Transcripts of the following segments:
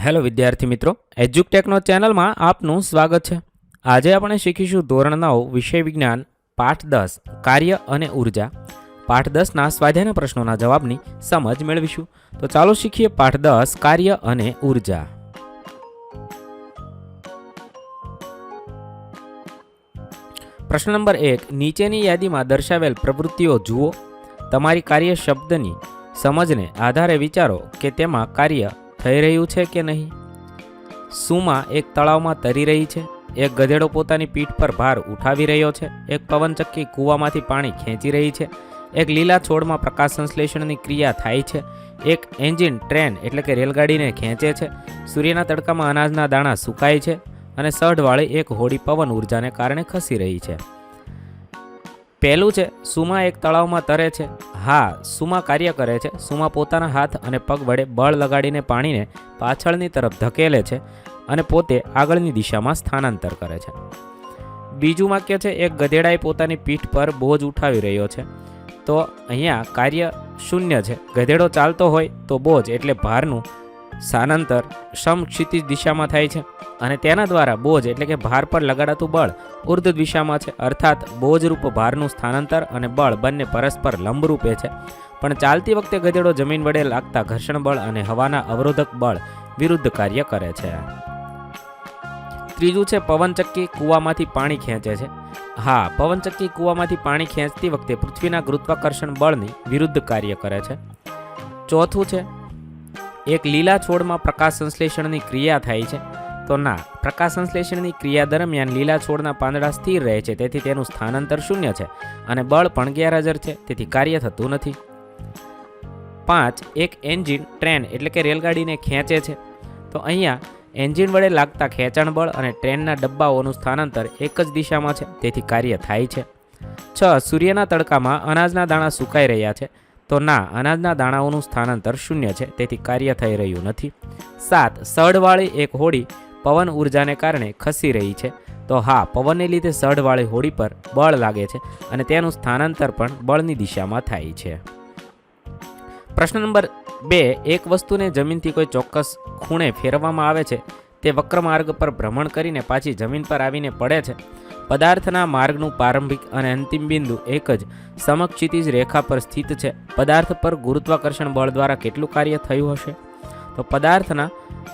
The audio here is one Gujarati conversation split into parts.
હેલો વિદ્યાર્થી મિત્રો, એજ્યુકટેકનો ચેનલમાં આપનું સ્વાગત છે। આજે આપણે શીખીશું ધોરણ 9 વિષય વિજ્ઞાન પાઠ 10 કાર્ય અને ઉર્જા। પાઠ 10ના સ્વાધ્યાયના પ્રશ્નોના જવાબની સમજ મેળવીશું। તો ચાલો શીખીએ પાઠ 10 કાર્ય અને ઉર્જા। પ્રશ્ન નંબર 1, નીચેની યાદીમાં દર્શાવેલ પ્રવૃત્તિઓ જુઓ। તમારી કાર્ય શબ્દની સમજને આધારે વિચારો કે તેમાં કાર્ય થઈ રહ્યું છે કે નહીં। સુમા એક તળાવમાં તરી રહી છે, એક ગધેડો પોતાની પીઠ પર ભાર ઉઠાવી રહ્યો છે, એક પવનચક્કી કૂવામાંથી પાણી ખેંચી રહી છે, એક લીલા છોડમાં પ્રકાશ સંશ્લેષણની ક્રિયા થાય છે, એક એન્જિન ટ્રેન એટલે કે રેલગાડીને ખેંચે છે, સૂર્યના તડકામાં અનાજના દાણા સુકાય છે અને સઢવાળી એક હોડી પવન ઉર્જાને કારણે ખસી રહી છે। પહેલું છે, સુમા એક તળાવમાં તરે છે। હા, સુમા કાર્ય કરે છે। સુમા પોતાના હાથ અને પગ વડે બળ લગાડીને પાણીને પાછળની તરફ ધકેલે છે અને પોતે આગળની દિશામાં સ્થાનાંતર કરે છે। બીજું વાક્ય છે, એક ગધેડાએ પોતાની પીઠ પર બોજ ઉઠાવી રહ્યો છે। તો અહીંયા કાર્ય શૂન્ય છે। ગધેડો ચાલતો હોય તો બોજ એટલે ભારનું સ્થાનાંતર સમક્ષિતિજ દિશામાં થાય છે અને તેના દ્વારા બોજ એટલે કે ભાર પર લગાડાતું બળ ઉર્ધ્વ દિશામાં છે, અર્થાત બોજરૂપ ભારનું સ્થાનાંતર અને બળ બંને પરસ્પર લંબરૂપે છે। પણ ચાલતી વખતે ગધેડો જમીન વડે લાગતા ઘર્ષણ બળ અને હવાના અવરોધક બળ વિરુદ્ધ કાર્ય કરે છે। ત્રીજું છે, પવનચક્કી કૂવામાંથી પાણી ખેંચે છે। હા, પવનચક્કી કૂવામાંથી પાણી ખેંચતી વખતે પૃથ્વીના ગુરુત્વાકર્ષણ બળની વિરુદ્ધ કાર્ય કરે છે। ચોથું છે, એક લીલા છોડમાં પ્રકાશ સંશ્લેષણની ક્રિયા થાય છે। તો ના, પ્રકાશ સંશ્લેષણની ક્રિયા દરમિયાન લીલા છોડના પાંદડા સ્થિર રહે છે, તેથી તેનું સ્થાનાંતર શૂન્ય છે અને બળ પણ ગેરહાજર છે, તેથી કાર્ય થતું નથી। 5, એક એન્જિન ટ્રેન એટલે કે રેલગાડીને ખેંચે છે। તો અહીંયા એન્જિન વડે લાગતા ખેંચાણ બળ અને ટ્રેનના ડબ્બાઓનું સ્થાનાંતર એક જ દિશામાં છે, તેથી કાર્ય થાય છે। 6, સૂર્યના તડકામાં અનાજના દાણા સુકાઈ રહ્યા છે। તો ના, અનાજના દાણાઓનું સ્થાનાંતર શૂન્ય છે, તેથી કાર્ય થઈ રહ્યું નથી। 7, સઢવાળી એક હોડી પવન ઉર્જાને કારણે ખસી રહી છે। તો હા, પવનને લીધે સઢવાળી હોડી પર બળ લાગે છે અને તેનું સ્થાનાંતર પણ બળની દિશામાં થાય છે। પ્રશ્ન નંબર 2, એક વસ્તુને જમીનથી કોઈ ચોક્કસ ખૂણે ફેરવવામાં આવે છે, તે વક્ર માર્ગ પર ભ્રમણ કરીને પાછી જમીન પર આવીને પડે છે। પદાર્થના માર્ગનું પ્રારંભિક અને અંતિમ બિંદુ એક જ સમક્ષિતિજ રેખા પર સ્થિત છે। પદાર્થ પર ગુરુત્વાકર્ષણ બળ દ્વારા કેટલું કાર્ય થયું હશે? તો પદાર્થના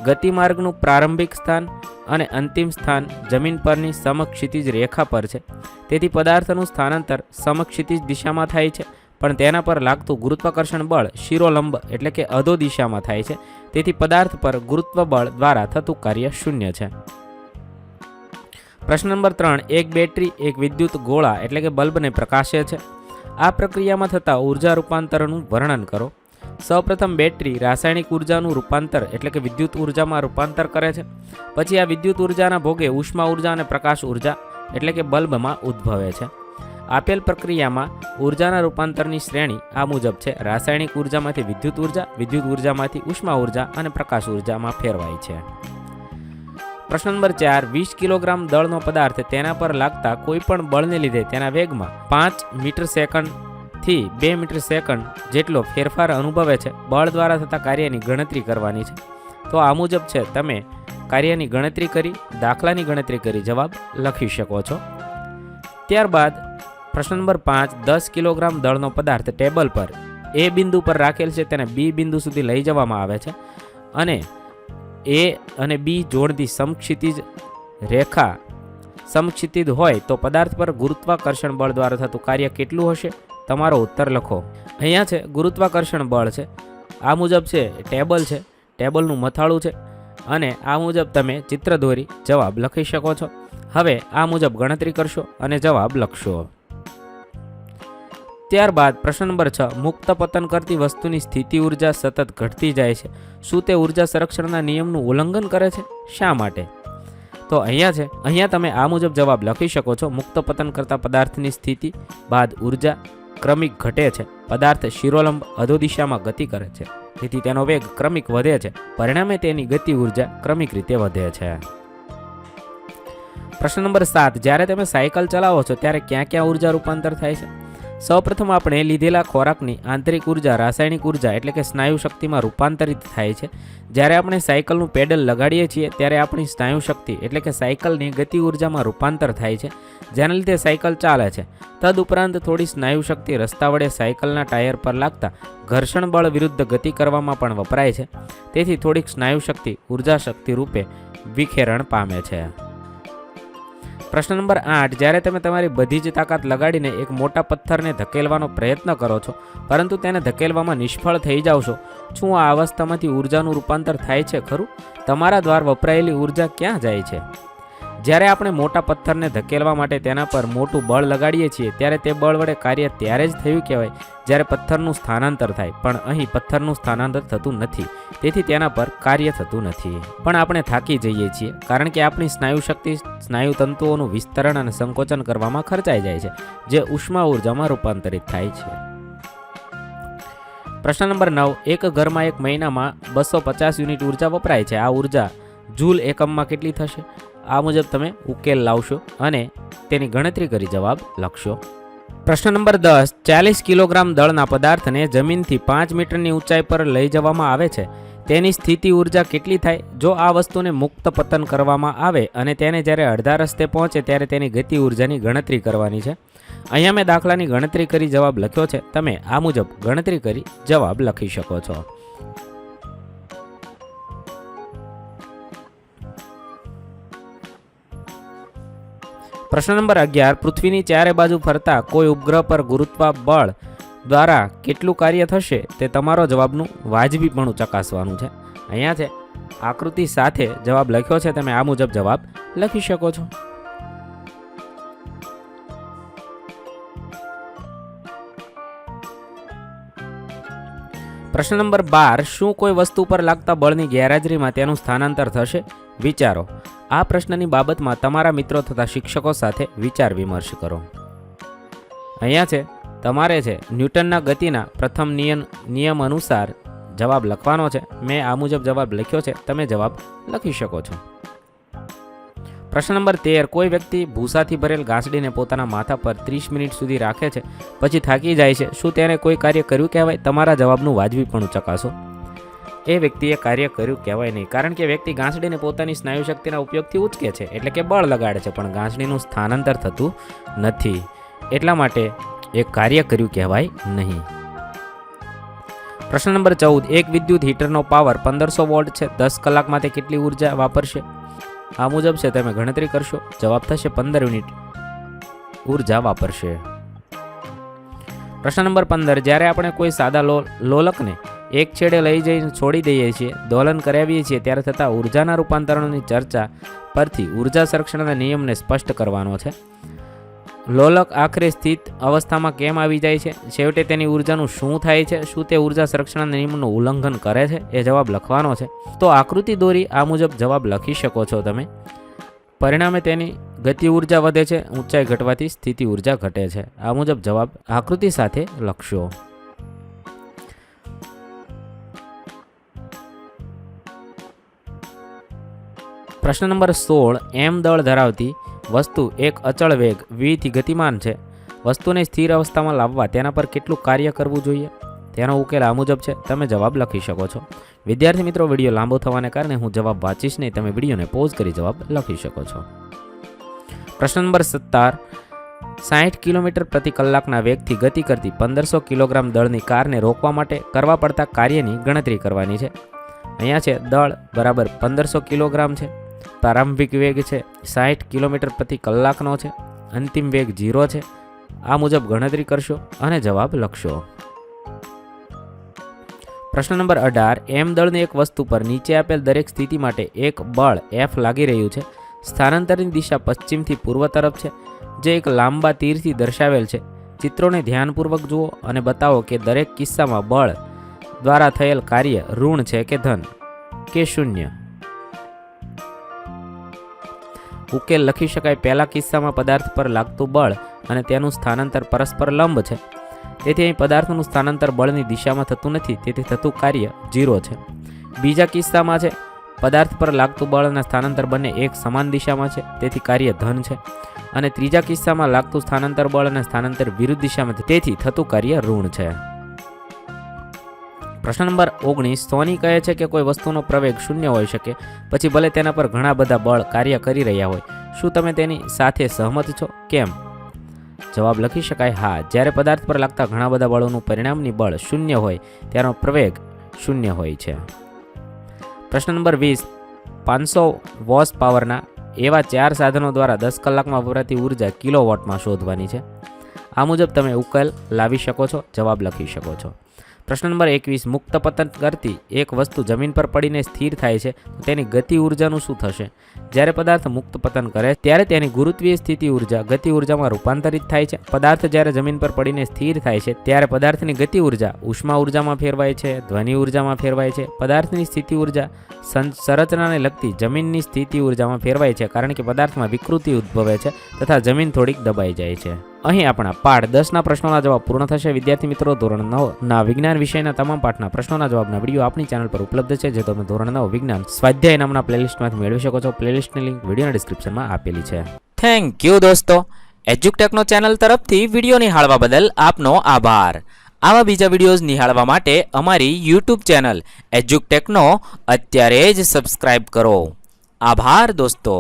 ગતિમાર્ગનું પ્રારંભિક સ્થાન અને અંતિમ સ્થાન જમીન પરની સમક્ષિતિજ રેખા પર છે, તેથી પદાર્થનું સ્થાનાંતર સમક્ષિતિજ દિશામાં થાય છે, પણ તેના પર લાગતું ગુરુત્વાકર્ષણ બળ શિરોલંબ એટલે કે અધો દિશામાં થાય છે, તેથી પદાર્થ પર ગુરુત્વ બળ દ્વારા થતું કાર્ય શૂન્ય છે। પ્રશ્ન નંબર 3, એક બેટરી એક વિદ્યુત ગોળા એટલે કે બલ્બને પ્રકાશે છે। આ પ્રક્રિયામાં થતા ઉર્જા રૂપાંતરનું વર્ણન કરો। સૌપ્રથમ બેટરી રાસાયણિક ઉર્જાનું રૂપાંતર એટલે કે વિદ્યુત ઉર્જામાં રૂપાંતર કરે છે। પછી આ વિદ્યુત ઉર્જાના ભોગે ઉષ્મા ઉર્જા અને પ્રકાશ ઉર્જા એટલે કે બલ્બમાં ઉદ્ભવે છે। આપેલ પ્રક્રિયામાં ઉર્જાના રૂપાંતરની શ્રેણી આ મુજબ છે: રાસાયણિક ઉર્જામાંથી વિદ્યુત ઉર્જા, વિદ્યુત ઉર્જામાંથી ઉષ્મા ઉર્જા અને પ્રકાશ ઉર્જામાં ફેરવાય છે। પ્રશ્ન નંબર 4, 20 કિલોગ્રામ દળનો પદાર્થ તેના પર લાગતા કોઈ પણ બળને લીધે તેના વેગમાં 5 મીટર સેકન્ડ થી 2 મીટર સેકન્ડ જેટલો ફેરફાર અનુભવે છે। બળ દ્વારા થતા કાર્યની ગણતરી કરવાની છે। તો આ મુજબ છે, તમે કાર્યની ગણતરી કરી દાખલાની ગણતરી કરી જવાબ લખી શકો છો। ત્યારબાદ પ્રશ્ન નંબર 5, 10 કિલોગ્રામ દળનો પદાર્થ ટેબલ પર એ બિંદુ પર રાખેલ છે, તેને બી બિંદુ સુધી લઈ જવામાં આવે છે અને એ અને બી જોડતી સમક્ષિતિજ રેખા સમક્ષિતિજ હોય તો પદાર્થ પર ગુરુત્વાકર્ષણ બળ દ્વારા થતું કાર્ય કેટલું હશે? તમારો ઉત્તર લખો। અહીંયા છે ગુરુત્વાકર્ષણ બળ છે, આ મુજબ છે ટેબલ છે, ટેબલનું મથાળું છે અને આ મુજબ તમે ચિત્ર દોરી જવાબ લખી શકો છો। હવે આ મુજબ ગણતરી કરશો અને જવાબ લખશો। ત્યારબાદ પ્રશ્ન નંબર 6, મુક્ત પતન કરતી વસ્તુની સ્થિતિ ઉર્જા સતત ઘટતી જાય છે, શું તે ઉર્જા સંરક્ષણના નિયમનું ઉલ્લંઘન કરે છે? શા માટે? તો અહીંયા તમે આ મુજબ જવાબ લખી શકો છો। મુક્ત પતન કરતા પદાર્થની સ્થિતિ બાદ ઉર્જા ક્રમિક ઘટે છે। પદાર્થ શિરોલંબ અધો દિશામાં ગતિ કરે છે, તેથી તેનો વેગ ક્રમિક વધે છે, પરિણામે તેની ગતિ ઉર્જા ક્રમિક રીતે વધે છે। પ્રશ્ન નંબર 7, જ્યારે તમે સાયકલ ચલાવો છો ત્યારે ક્યાં ક્યાં ઉર્જા રૂપાંતર થાય છે? સૌપ્રથમ આપણે લીધેલા ખોરાકની આંતરિક ઉર્જા રાસાયણિક ઉર્જા એટલે કે સ્નાયુ શક્તિમાં રૂપાંતરિત થાય છે. જ્યારે આપણે સાયકલનું પેડલ લગાડીએ છીએ ત્યારે આપણી સ્નાયુ શક્તિ એટલે કે સાયકલની ગતિ ઉર્જામાં રૂપાંતર થાય છે, જેના લીધે સાયકલ ચાલે છે. તદુપરાંત થોડી સ્નાયુ શક્તિ રસ્તા વડે સાયકલના ટાયર પર લાગતા ઘર્ષણ બળ વિરુદ્ધ ગતિ કરવામાં પણ વપરાય છે. તેથી થોડીક સ્નાયુ શક્તિ ઉર્જા શક્તિ રૂપે વિખેરણ પામે છે. પ્રશ્ન નંબર 8. જ્યારે તમે તમારી બધી જ તાકાત લગાડીને એક મોટા પથ્થરને ધકેલવાનો પ્રયત્ન કરો છો, પરંતુ તેને ધકેલવામાં નિષ્ફળ થઈ જાઓ છો, શું આ અવસ્થામાંથી ઉર્જાનું રૂપાંતર થાય છે ખરું? તમારા દ્વારા વપરાયેલી ઉર્જા ક્યાં જાય છે? જ્યારે આપણે મોટા પથ્થરને ધકેલવા માટે તેના પર મોટું બળ લગાડીએ છીએ ત્યારે તે બળ વડે કાર્ય ત્યારે જ થયું કહેવાય જ્યારે પથ્થરનું સ્થાનાંતર થાય, પણ અહીં પથ્થરનું સ્થાનાંતર થતું નથી, તેથી તેના પર કાર્ય થતું નથી. પણ આપણે થાકી જઈએ છીએ કારણ કે આપણી સ્નાયુ શક્તિ સ્નાયુ તંતુઓનું વિસ્તરણ અને સંકોચન કરવામાં ખર્ચાઈ જાય છે, જે ઉષ્મા ઉર્જામાં રૂપાંતરિત થાય છે. પ્રશ્ન નંબર 9. એક ઘરમાં એક મહિનામાં 250 યુનિટ ઉર્જા વપરાય છે. આ ઉર્જા જૂલ એકમમાં કેટલી થશે? આ મુજબ તમે ઉકેલ લાવશો અને તેની ગણતરી કરી જવાબ લખશો. પ્રશ્ન નંબર 10. 40 કિલોગ્રામ દળના પદાર્થને જમીનથી 5 મીટરની ઊંચાઈ પર લઈ જવામાં આવે છે. તેની સ્થિતિ ઉર્જા કેટલી થાય? જો આ વસ્તુને મુક્ત પતન કરવામાં આવે અને તેને જ્યારે અડધા રસ્તે પહોંચે ત્યારે તેની ગતિ ઉર્જાની ગણતરી કરવાની છે. અહીંયા મેં દાખલાની ગણતરી કરી જવાબ લખ્યો છે. તમે આ મુજબ ગણતરી કરી જવાબ લખી શકો છો. પ્રશ્ન નંબર 11. પૃથ્વીની ચારે બાજુ ફરતા કોઈ ઉપગ્રહ પર ગુરુત્વાબળ દ્વારા કેટલું કાર્ય થશે તે તમારો જવાબનું વાજબીપણું ચકાસવાનું છે. અહીંયા છે આકૃતિ સાથે જવાબ લખ્યો છે. તમે આ મુજબ જવાબ લખી શકો છો. પ્રશ્ન નંબર 12. શું કોઈ વસ્તુ પર લાગતા બળની ગેરહાજરીમાં તેનું સ્થાનાંતર થશે? વિચારો. આ પ્રશ્નની બાબતમાં તમારા મિત્રો તથા શિક્ષકો સાથે વિચાર વિમર્શ કરો. અહીંયા છે તમારે છે ન્યૂટનના ગતિના પ્રથમ નિયમ અનુસાર જવાબ લખવાનો છે. મેં આ મુજબ જવાબ લખ્યો છે. તમે જવાબ લખી શકો છો. પ્રશ્ન નંબર 13. કોઈ વ્યક્તિ ભૂસાથી ભરેલ ઘાસડીને પોતાના માથા પર 30 મિનિટ સુધી રાખે છે, પછી થાકી જાય છે. શું તેને કોઈ કાર્ય કર્યું કહેવાય? તમારા જવાબનું વાજબીપણું ચકાસો. એ વ્યક્તિએ કાર્ય કર્યું કહેવાય નહીં, કારણ કે વ્યક્તિ ઘાસડીને પોતાની સ્નાયુ શક્તિના ઉપયોગથી ઉચકે છે, એટલે કે બળ લગાડે છે, પણ ઘાસડીનું સ્થાનાંતર થતું નથી, એટલા માટે એ કાર્ય કર્યું કહેવાય નહીં. પ્રશ્ન નંબર 14. એક વિદ્યુત હીટરનો પાવર 1500 વોલ્ટ છે. 10 કલાકમાં તે કેટલી ઉર્જા વાપરશે? આ મુજબ છે તમે ગણતરી કરશો. જવાબ થશે 15 યુનિટ ઉર્જા વાપરશે. પ્રશ્ન નંબર 15. જ્યારે આપણે કોઈ સાદા લોલકને એક છેડે લઈ જઈને છોડી દઈએ છીએ, દોલન કરાવીએ છીએ, ત્યારે થતા ઉર્જાના રૂપાંતરણની ચર્ચા પરથી ઉર્જા સંરક્ષણના નિયમને સ્પષ્ટ કરવાનો છે. લોલક આખરે સ્થિત અવસ્થામાં કેમ આવી જાય છે? છેવટે તેની ઉર્જાનું શું થાય છે? શું તે ઉર્જા સંરક્ષણના નિયમનું ઉલ્લંઘન કરે છે? એ જવાબ લખવાનો છે. તો આકૃતિ દોરી આ મુજબ જવાબ લખી શકો છો તમે. પરિણામે તેની ગતિ ઉર્જા વધે છે, ઊંચાઈ ઘટવાથી સ્થિતિ ઉર્જા ઘટે છે. આ મુજબ જવાબ આકૃતિ સાથે લખશો. પ્રશ્ન નંબર 16. એમ દળ ધરાવતી વસ્તુ એક અચળ વેગ v થી ગતિમાન છે. વસ્તુને સ્થિર અવસ્થામાં લાવવા તેના પર કેટલું કાર્ય કરવું જોઈએ? તેનો ઉકેલ આ મુજબ છે. તમે જવાબ લખી શકો છો. વિદ્યાર્થી મિત્રો, વિડીયો લાંબો થવાને કારણે હું જવાબ વાંચીશ નહીં. તમે વિડીયોને પોઝ કરી જવાબ લખી શકો છો. પ્રશ્ન નંબર 17. 60 કિલોમીટર પ્રતિ કલાકના વેગથી ગતિ કરતી 1500 કિલોગ્રામ દળની કારને રોકવા માટે કરવા પડતા કાર્યની ગણતરી કરવાની છે. અહીંયા છે દળ બરાબર 1500 કિલોગ્રામ છે. પ્રારંભિક વેગ છે 60 કિલોમીટર પ્રતિ કલાકનો છે. અંતિમ વેગ 0 છે. આ મુજબ ગણતરી કરશો અને જવાબ લખશો. પ્રશ્ન નંબર 18. એમ દળની એક વસ્તુ પર નીચે આપેલ દરેક સ્થિતિ માટે એક બળ F લાગી રહ્યું છે. સ્થાનાંતરની દિશા પશ્ચિમથી પૂર્વ તરફ છે, જે એક લાંબા તીરથી દર્શાવેલ છે. ચિત્રોને ધ્યાનપૂર્વક જુઓ અને બતાવો કે દરેક કિસ્સામાં બળ દ્વારા થયેલ કાર્ય ઋણ છે કે ધન કે શૂન્ય. ઉકેલ લખી શકાય. પહેલા કિસ્સામાં પદાર્થ પર લાગતું બળ અને તેનું સ્થાનાંતર પરસ્પર લંબ છે, તેથી અહીં પદાર્થનું સ્થાનાંતર બળની દિશામાં થતું નથી, તેથી થતું કાર્ય 0 છે. બીજા કિસ્સામાં છે પદાર્થ પર લાગતું બળ અને સ્થાનાંતર બંને એક સમાન દિશામાં છે, તેથી કાર્ય ધન છે. અને ત્રીજા કિસ્સામાં લાગતું સ્થાનાંતર બળ અને સ્થાનાંતર વિરુદ્ધ દિશામાં છે, તેથી થતું કાર્ય ઋણ છે. પ્રશ્ન નંબર 19. સોની કહે છે કે કોઈ વસ્તુનો પ્રવેગ શૂન્ય હોઈ શકે, પછી ભલે તેના પર ઘણા બધા બળ કાર્ય કરી રહ્યા હોય. શું તમે તેની સાથે સહમત છો? કેમ? જવાબ લખી શકાય હા. જ્યારે પદાર્થ પર લાગતા ઘણા બધા બળોનું પરિણામની બળ શૂન્ય હોય ત્યારનો પ્રવેગ શૂન્ય હોય છે. પ્રશ્ન નંબર 20. 500 વોટ પાવરના એવા 4 સાધનો દ્વારા 10 કલાકમાં વપરાતી ઉર્જા કિલોવોટમાં શોધવાની છે. આ મુજબ તમે ઉકેલ લાવી શકો છો, જવાબ લખી શકો છો. પ્રશ્ન નંબર 21. મુક્ત પતન કરતી એક વસ્તુ જમીન પર પડીને સ્થિર થાય છે, તો તેની ગતિ ઉર્જાનું શું થશે? જ્યારે પદાર્થ મુક્ત પતન કરે ત્યારે તેની ગુરુત્વીય સ્થિતિ ઉર્જા ગતિ ઉર્જામાં રૂપાંતરિત થાય છે. પદાર્થ જ્યારે જમીન પર પડીને સ્થિર થાય છે ત્યારે પદાર્થની ગતિ ઉર્જા ઉષ્મા ઉર્જામાં ફેરવાય છે, ધ્વનિ ઉર્જામાં ફેરવાય છે. પદાર્થની સ્થિતિ ઉર્જા સંરચનાને લગતી જમીનની સ્થિતિ ઉર્જામાં ફેરવાય છે, કારણ કે પદાર્થમાં વિકૃતિ ઉદ્ભવે છે તથા જમીન થોડીક દબાઈ જાય છે. અહીં આપણા પાઠ 10ના પ્રશ્નોના જવાબ પૂર્ણ થશે. વિદ્યાર્થી મિત્રો, ધોરણ 9ના વિજ્ઞાન વિષયના તમામ પાઠના પ્રશ્નોના જવાબના વિડીયો આપણી ચેનલ પર ઉપલબ્ધ છે, જે તમે ધોરણ 9 વિજ્ઞાન સ્વાધ્યાય નામના પ્લેલિસ્ટમાંથી મેળવી શકો છો. પ્લેલિસ્ટની લિંક વિડીયોના ડિસ્ક્રિપ્શનમાં આપેલી છે. થેન્ક યુ દોસ્તો. એજ્યુકટેકનો ચેનલ તરફથી વિડીયો નિહાળવા બદલ આપનો આભાર. આવા બીજા વિડીયોઝ નિહાળવા માટે અમારી યુટ્યુબ ચેનલ એજ્યુકટેકનો અત્યારે જ સબસ્ક્રાઇબ કરો. આભાર દોસ્તો.